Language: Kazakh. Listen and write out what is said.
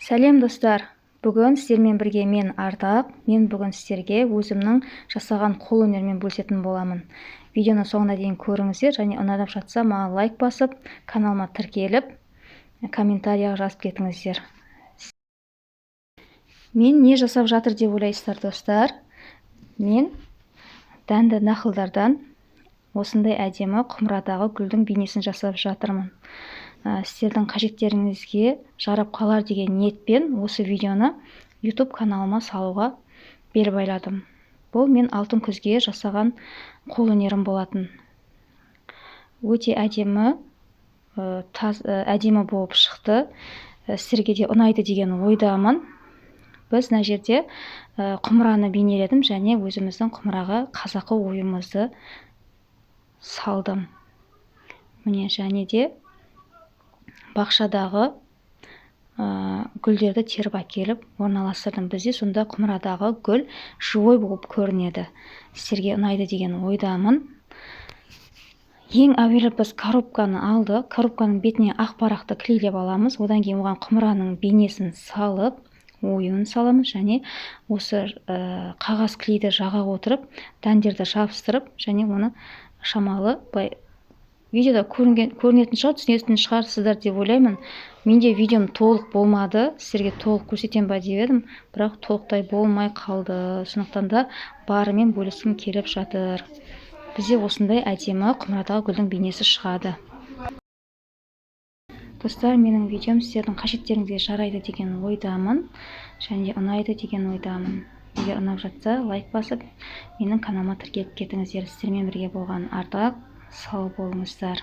Сәлем достар! Бүгін сіздермен бірге мен Ардақ. Мен бүгін сіздерге өзімнің жасаған қол өнермен бөлісетін боламын. Видеоны соңына дейін көріңіздер және ұнап жатса маған лайк басып, каналыма тіркеліп, комментарияға жазып кетіңіздер. Мен не жасап жатыр деп ойлайсыздар достар? Мен дәнді нақылдардан осындай әдемі құмырадағы гүлдің бейнесін жасап жатырмын. Сіздердің қажеттеріңізге жарап қалар деген ниетпен осы видеоны YouTube каналыма салуға бел байладым. Бұл мен алтын күзге жасаған қол өнерім болатын. Өте әдемі, әдемі болып шықты. Сіздерге де ұнайды деген ойдамын. Біз мына жерде құмыраны бейнеледім және өзіміздің құмыраға қазақы ойымызды салдым. Міне және де бақшадағы гүлдерді теріп әкеліп орналастырдым. Бізде сонда құмырадағы гүл живой болып көрінеді. Сіздерге ұнайды деген ойдамын. Ең әуелі біз коробканы алды. Коробканың бетіне ақ парақты клейлеп аламыз. Одан кейін оған құмыраның бейнесін салып, оюын саламыз және осы қағаз клейді жаға отырып, дәндерді жабыстырып, және оны шамалы видеода көрінетін шығар, түсінетін шығарсыздар деп ойлаймын. Менде видеом толық болмады, сіздерге толық көрсетем ба деп едім, бірақ толықтай болмай қалды. Сондықтан да барымен бөліскім келіп жатыр. Бізде осындай әдемі құмырадағы гүлдің бейнесі шығады. Достар, менің видеом сіздердің қажеттеріңізге жарайды деген ойдамын, және ұнайды деген ойдамын. Егер ұнап жатса, лайк басып, менің каналыма тіркеліп кетіңіздер. Сіздермен бірге болған Ардақ. Сау болыңыздар.